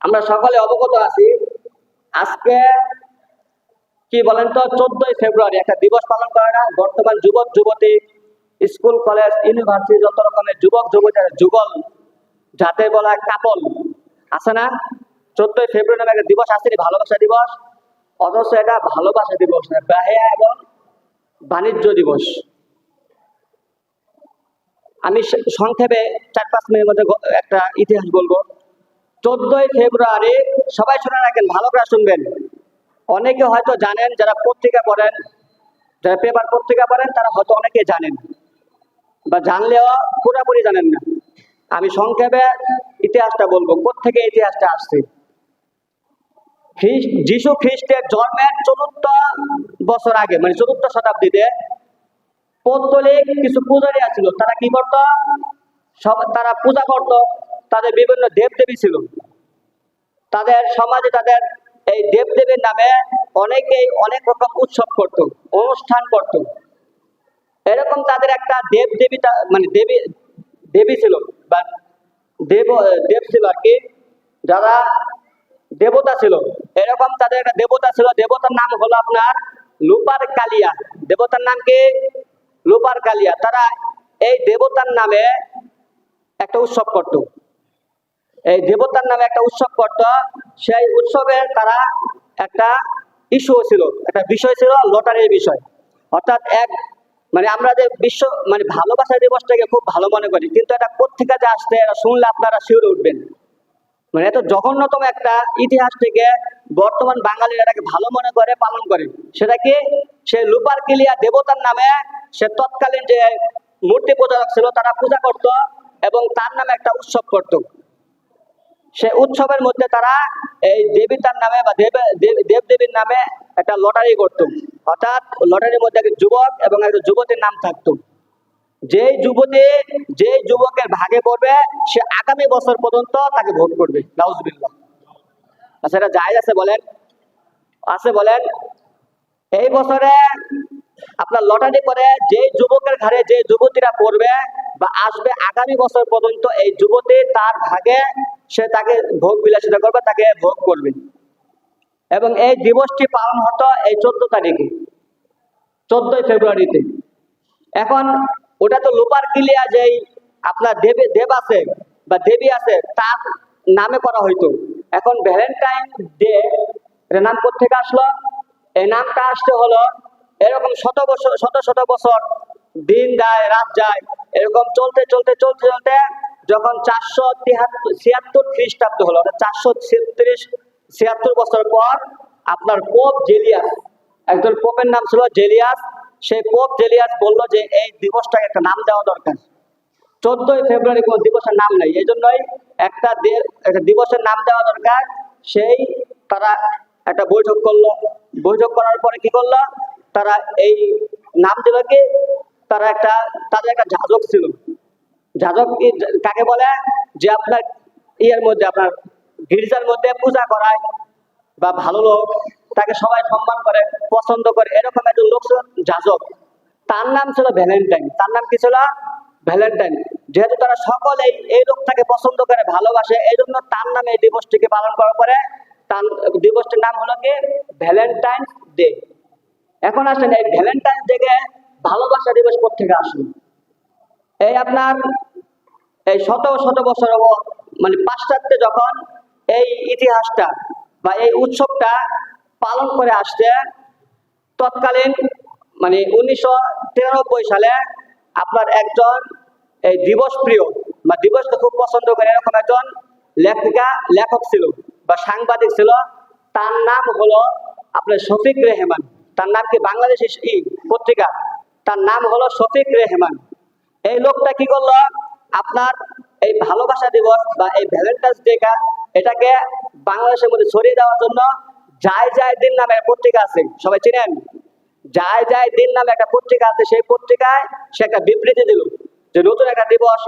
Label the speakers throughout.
Speaker 1: আমরা সকলে অবগত আছি, আজকে কি বলেন তো 14ই ফেব্রুয়ারি একটা দিবস পালন করে না বর্তমান যুবক যুবতী, স্কুল কলেজ ইউনিভার্সিটি যত রকমের যুবক যুবতীর যুগল যাতে বলা কাপল আছে না। 14ই ফেব্রুয়ারি নামে একটা দিবস আসেনি, ভালোবাসা দিবস, অথচ এটা ভালোবাসা দিবস না, বেহায়া এবং বাণিজ্য দিবস। আমি সংক্ষেপে 4-5 মিনিটের মধ্যে একটা ইতিহাস বলবো। 14ই ফেব্রুয়ারি সবাই শুনে রাখেন, ভালো করে শুনবেন। অনেকে হয়তো জানেন, যারা পত্রিকা পড়েন, যারা পেপার পত্রিকা পড়েন, তারা হয়তো অনেকে জানেন বা জানলেও পুরোপুরি জানেন না। আমি সংক্ষেপে ইতিহাসটা বলবো, কোত্থেকে ইতিহাসটা আসছে। যিশু খ্রিস্টের জন্মের 4র্থ বছর আগে, মানে 4র্থ শতাব্দীতে পৌত্তলিক কিছু পূজারী ছিল। তারা কি করত? তারা পূজা করত, তাদের বিভিন্ন দেবদেবী ছিল। তাদের সমাজে তাদের এই দেবদেবীর নামে অনেকেই অনেক রকম উৎসব করত, অনুষ্ঠান করত। এরকম তাদের একটা দেবদেবী মানে দেবী ছিল বা দেব ছিল আর কি, যারা দেবতা ছিল। এরকম তাদের একটা দেবতা ছিল, দেবতার নাম হলো আপনার লুপার কালিয়া। দেবতার নাম কি? লুপার কালিয়া। তারা এই দেবতার নামে একটা উৎসব করত, এই দেবতার নামে একটা উৎসব করত। সেই উৎসবের তারা একটা ইস্যু ছিল, একটা বিষয় ছিল লটারির বিষয়। অর্থাৎ মানে আমরা যে মানে ভালোবাসা দিবসটাকে খুব ভালো মনে করি, কিন্তু এটা কোত্থেকে যে আসছে এটা শুনলে আপনারা শিউরে উঠবেন। মানে এত জঘন্যতম একটা ইতিহাস থেকে বর্তমান বাঙালিরা এটাকে ভালো মনে করে পালন করে। সেটা কি? সে লুপার কিলিয়া দেবতার নামে সে তৎকালীন যে মূর্তি পূজারক ছিল তারা পূজা করত এবং তার নামে একটা উৎসব করত। সে উৎসবের মধ্যে তারা এই দেবতার নামে বা দেবদেবীর নামে একটা লটারি করত। অর্থাৎ লটারির মধ্যে একজন যুবক এবং একজন যুবতীর নাম থাকতো। যে যুবকের ভাগে পড়বে সে আগামী বছর পর্যন্ত তাকে ভোট করবে। নাউজুবিল্লাহ। আচ্ছা, এটা জায়েজ আছে বলেন? আছে বলেন? এই বছরে আপনার লটারি করে যে যুবকের ঘরে যে যুবতীরা পড়বে বা আসবে, আগামী বছর পর্যন্ত এই যুবতী তার ভাগে সে তাকে ভোগ বিলাসিতা করবে, তাকে ভোগ করবে। এবং এই দিবসটি পালন হতো এই 14 তারিখে, 14ই ফেব্রুয়ারিতে। এখন ওটা তো লুপার কিলিয়া যেই আপনার দেব আছে বা দেবী আছে তার নামে করা হইতো। এখন ভ্যালেন্টাইন ডে এর নাম কোথেকে আসলো? এই নামটা আসতে হলো এরকম শত বছর দিন যায় রাত যায়, এরকম চলতে যখন 476 খ্রিস্টাব্দ হলো, 476 বছর পর আপনার পোপ জেলিয়াস, একজন পোপের নাম ছিল জেলিয়াস, সেই পোপ জেলিয়াস বললো যে এই দিবসটাকে একটা নাম দেওয়া দরকার। 14ই ফেব্রুয়ারি কোন দিবসের নাম নেই, এই জন্যই একটা দিবসের নাম দেওয়া দরকার। সেই তারা একটা বৈঠক করলো, বৈঠক করার পরে কি করলো, তারা এই নাম দিল কি, তাদের একটা যাজক ছিল। যাজক কাকে বলে? যে আপনার মধ্যে আপনার গির্জার মধ্যে পূজা করায় বা ভালো লোক, তাকে সবাই সম্মান করে পছন্দ করে, এরকম একজন লোক ছিল যাজক। তার নাম ছিল ভ্যালেন্টাইন। তার নাম কি ছিল? ভ্যালেন্টাইন। যেহেতু তারা সকলেই এই লোকটাকে পছন্দ করে, ভালোবাসে, এই জন্য তার নামে এই দিবসটিকে পালন করার পরে তার দিবসটির নাম হলো কি ভ্যালেন্টাইন ডে। এখন আসেন, এই ভ্যালেন্টাইন ডে ভালোবাসা দিবস কোথেকে আসলো? এই আপনার এই শত বছর মানে পাশ্চাত্যে যখন এই ইতিহাসটা বা এই উৎসবটা পালন করে আসছে, তৎকালীন মানে 1993 সালে আপনার একজন এই দিবস প্রিয় বা দিবসকে খুব পছন্দ করে এরকম একজন লেখক ছিল বা সাংবাদিক ছিল। তার নাম হলো আপনার শফিক রেহমান। তার নাম কি? বাংলাদেশ পত্রিকা, তার নাম হলো শফিক রেহমান। এই লোকটা কি করলো, আপনার এই ভালোবাসা দিবস বা এই ভ্যালেন্টাইন্স ডে এটাকে বাংলাদেশের মধ্যে ছড়িয়ে দেওয়ার জন্য যায় দিন নামে পত্রিকা আছে, সবাই চিনেন? যায় দিন নামে একটা পত্রিকা আছে, সেই পত্রিকায় সে একটা বিবৃতি দিল যে নতুন একটা দিবস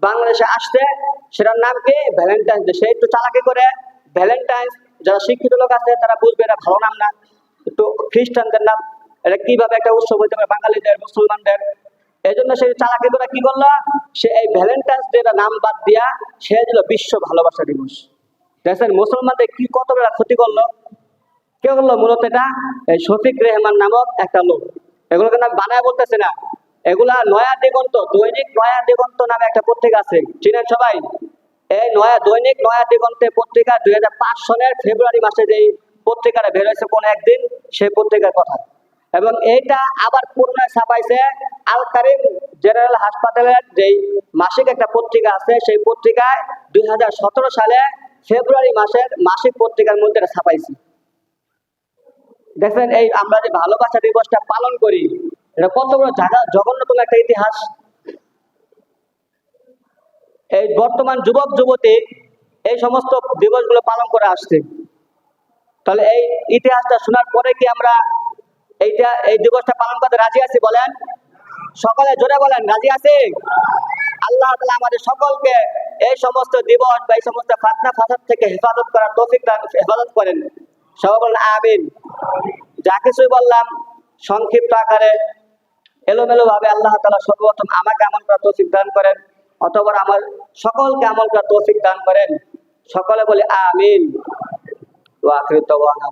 Speaker 1: বাংলাদেশে আসছে, সেটার নাম কি ভ্যালেন্টাইন্স ডে। সে একটু চালাকি করে ভ্যালেন্টাইন্স, যারা শিক্ষিত লোক আছে তারা বুঝবে এটা ভালো নাম না, একটু খ্রিস্টানদের নাম, এটা কিভাবে একটা উৎসব হইতে পারে বাঙালিদের মুসলমানদের। এই জন্য সে চালাকি করে কি করলো, সে এই ভ্যালেন্টাইন্স ডে নাম বাদ দিয়া সে দিল বিশ্ব ভালোবাসা দিবস। দেখছেন মুসলমানদের কি কত বড় ক্ষতি করলো। কে করলো মূলত এটা? এই শফিক রেহমান নামক একটা লোক। এগুলো কিন্তু আমি বানায় বলতেছি না, এগুলা নয়া দিগন্ত, দৈনিক নয়া দিগন্ত নামে একটা পত্রিকা আছে, চিনেন সবাই? এই দৈনিক নয়া দিগন্তে পত্রিকা 2005 সনের ফেব্রুয়ারি মাসে যেই পত্রিকাটা বের হয়েছে কোন একদিন, সেই পত্রিকার কথা। এবং এইটা আবার পুনরায় ছাপাইছে আল কারিম জেনারেল হাসপাতালের যেই মাসিক একটা পত্রিকা আছে, সেই পত্রিকায় 2017 সালে ফেব্রুয়ারি মাসের মাসিক পত্রিকার মধ্যে এটা ছাপাইছে। দেখেন এই আমরা যে ভালোবাসা দিবসটা পালন করি, এটা কত বড় জঘন্যতম একটা ইতিহাস। এই বর্তমান যুবক যুবতী এই সমস্ত দিবসগুলো পালন করে আসছে। তাহলে এই ইতিহাসটা শোনার পরে কি আমরা এই দিবসটা পালন করতে রাজি আছি? বলেন সকলে জোরে বলেন, রাজি আছি? আল্লাহ তাআলা আমাদের সকলকে এই সমস্ত দিবস বা এই সমস্ত ফাতনা ফাসাদ থেকে হেফাজত করার তৌফিক দান, হেফাজত করেন। সবাই বলেন আমিন। যা কিছুই বললাম সংক্ষিপ্ত আকারে, এলোমেলো ভাবে আল্লাহ তাআলা সর্বপ্রথম আমাকে আমল করার তৌফিক দান করেন, অথবা আমার সকলকে আমল করার তৌফিক দান করেন। সকলে বলে আমিন। ওয়া আখিরু দাওয়ানা।